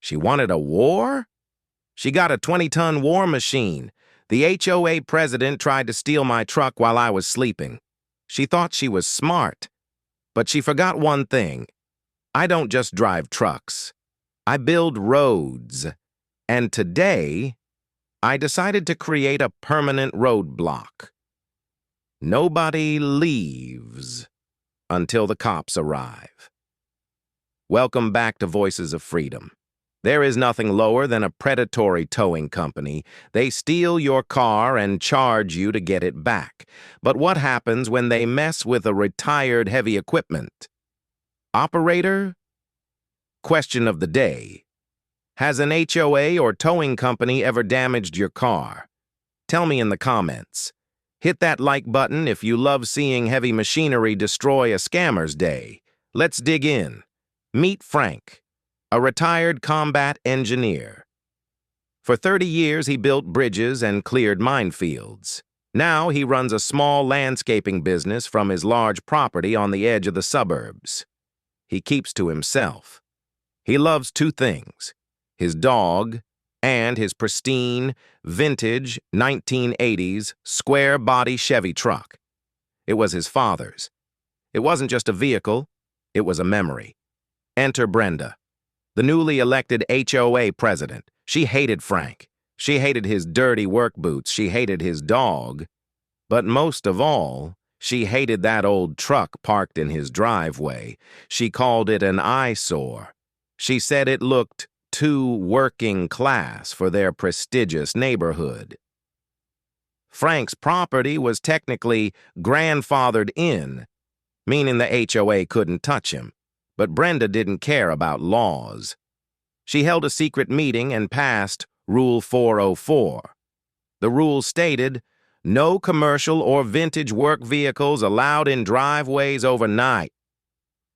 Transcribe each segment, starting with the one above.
She wanted a war? She got a 20-ton war machine. The HOA president tried to steal my truck while I was sleeping. She thought she was smart, but she forgot one thing. I don't just drive trucks. I build roads. And today, I decided to create a permanent roadblock. Nobody leaves until the cops arrive. Welcome back to Voices of Freedom. There is nothing lower than a predatory towing company. They steal your car and charge you to get it back. But what happens when they mess with a retired heavy equipment? Operator? Question of the day. Has an HOA or towing company ever damaged your car? Tell me in the comments. Hit that like button if you love seeing heavy machinery destroy a scammer's day. Let's dig in. Meet Frank, a retired combat engineer. For 30 years, he built bridges and cleared minefields. Now he runs a small landscaping business from his large property on the edge of the suburbs. He keeps to himself. He loves two things: his dog and his pristine, vintage 1980s square-body Chevy truck. It was his father's. It wasn't just a vehicle, it was a memory. Enter Brenda, the newly elected HOA president. She hated Frank. She hated his dirty work boots. She hated his dog. But most of all, she hated that old truck parked in his driveway. She called it an eyesore. She said it looked too working class for their prestigious neighborhood. Frank's property was technically grandfathered in, meaning the HOA couldn't touch him. But Brenda didn't care about laws. She held a secret meeting and passed Rule 404. The rule stated, no commercial or vintage work vehicles allowed in driveways overnight.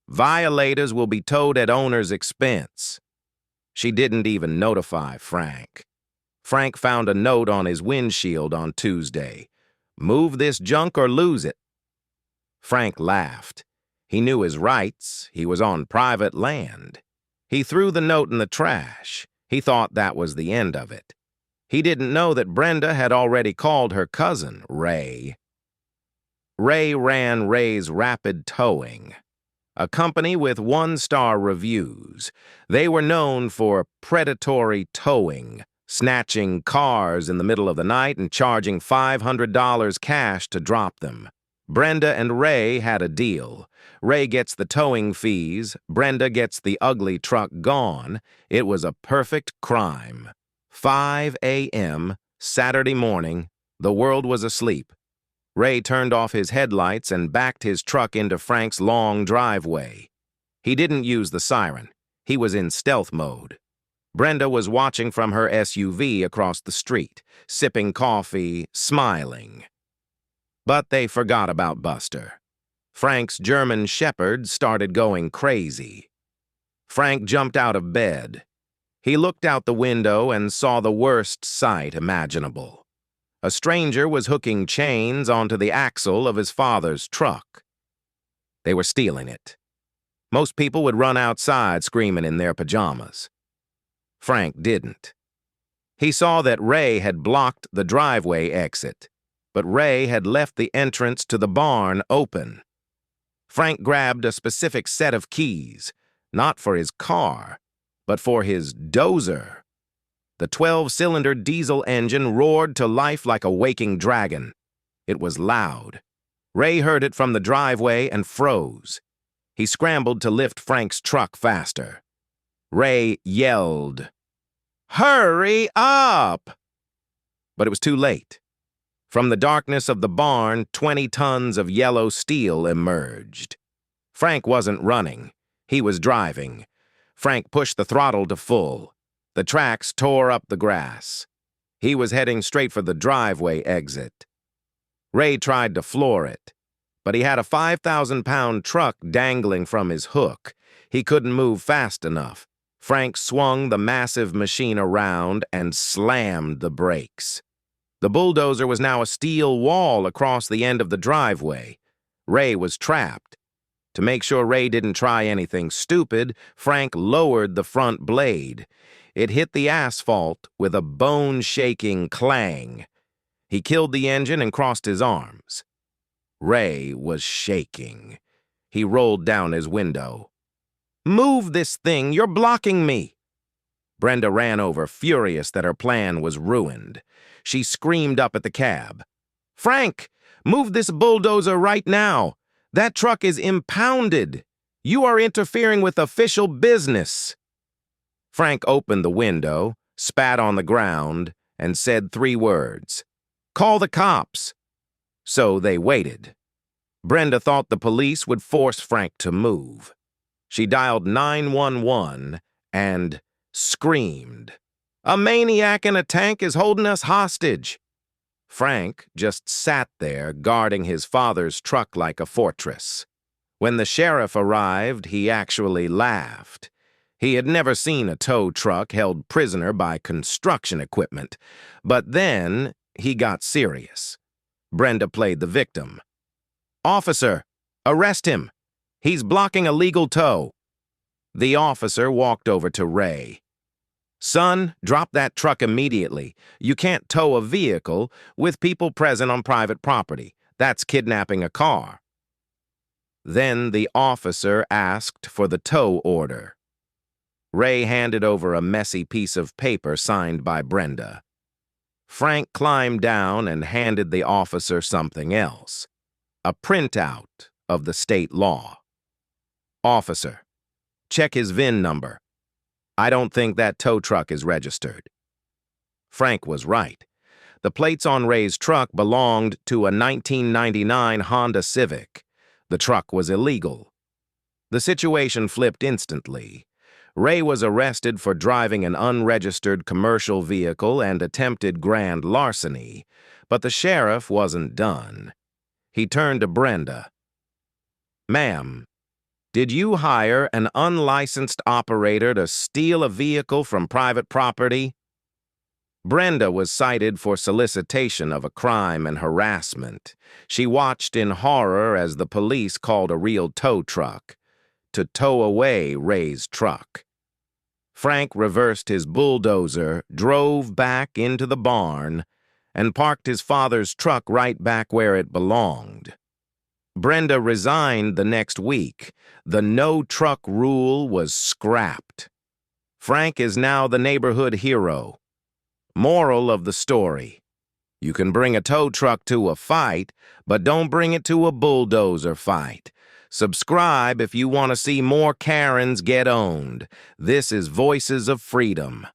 Violators will be towed at owner's expense. She didn't even notify Frank. Frank found a note on his windshield on Tuesday. Move this junk or lose it. Frank laughed. He knew his rights. He was on private land. He threw the note in the trash. He thought that was the end of it. He didn't know that Brenda had already called her cousin, Ray. Ray ran Ray's Rapid Towing, a company with one-star reviews. They were known for predatory towing, snatching cars in the middle of the night and charging $500 cash to drop them. Brenda and Ray had a deal. Ray gets the towing fees, Brenda gets the ugly truck gone. It was a perfect crime. 5 a.m., Saturday morning, the world was asleep. Ray turned off his headlights and backed his truck into Frank's long driveway. He didn't use the siren. He was in stealth mode. Brenda was watching from her SUV across the street, sipping coffee, smiling. But they forgot about Buster. Frank's German Shepherd started going crazy. Frank jumped out of bed. He looked out the window and saw the worst sight imaginable. A stranger was hooking chains onto the axle of his father's truck. They were stealing it. Most people would run outside screaming in their pajamas. Frank didn't. He saw that Ray had blocked the driveway exit, but Ray had left the entrance to the barn open. Frank grabbed a specific set of keys, not for his car, but for his dozer. The 12-cylinder diesel engine roared to life like a waking dragon. It was loud. Ray heard it from the driveway and froze. He scrambled to lift Frank's truck faster. Ray yelled, "Hurry up!" But it was too late. From the darkness of the barn, 20 tons of yellow steel emerged. Frank wasn't running. He was driving. Frank pushed the throttle to full. The tracks tore up the grass. He was heading straight for the driveway exit. Ray tried to floor it, but he had a 5,000-pound truck dangling from his hook. He couldn't move fast enough. Frank swung the massive machine around and slammed the brakes. The bulldozer was now a steel wall across the end of the driveway. Ray was trapped. To make sure Ray didn't try anything stupid, Frank lowered the front blade. It hit the asphalt with a bone-shaking clang. He killed the engine and crossed his arms. Ray was shaking. He rolled down his window. "Move this thing! You're blocking me!" Brenda ran over, furious that her plan was ruined. She screamed up at the cab. "Frank, move this bulldozer right now! That truck is impounded! You are interfering with official business!" Frank opened the window, spat on the ground, and said 3 words. "Call the cops." So they waited. Brenda thought the police would force Frank to move. She dialed 911 and screamed, "A maniac in a tank is holding us hostage." Frank just sat there guarding his father's truck like a fortress. When the sheriff arrived, he actually laughed. He had never seen a tow truck held prisoner by construction equipment. But then he got serious. Brenda played the victim. "Officer, arrest him. He's blocking a legal tow." The officer walked over to Ray. "Son, drop that truck immediately. You can't tow a vehicle with people present on private property. That's kidnapping a car." Then the officer asked for the tow order. Ray handed over a messy piece of paper signed by Brenda. Frank climbed down and handed the officer something else, a printout of the state law. "Officer, check his VIN number. I don't think that tow truck is registered." Frank was right. The plates on Ray's truck belonged to a 1999 Honda Civic. The truck was illegal. The situation flipped instantly. Ray was arrested for driving an unregistered commercial vehicle and attempted grand larceny, but the sheriff wasn't done. He turned to Brenda. "Ma'am, did you hire an unlicensed operator to steal a vehicle from private property?" Brenda was cited for solicitation of a crime and harassment. She watched in horror as the police called a real tow truck to tow away Ray's truck. Frank reversed his bulldozer, drove back into the barn, and parked his father's truck right back where it belonged. Brenda resigned the next week. The no-truck rule was scrapped. Frank is now the neighborhood hero. Moral of the story: you can bring a tow truck to a fight, but don't bring it to a bulldozer fight. Subscribe if you want to see more Karens get owned. This is Voices of Freedom.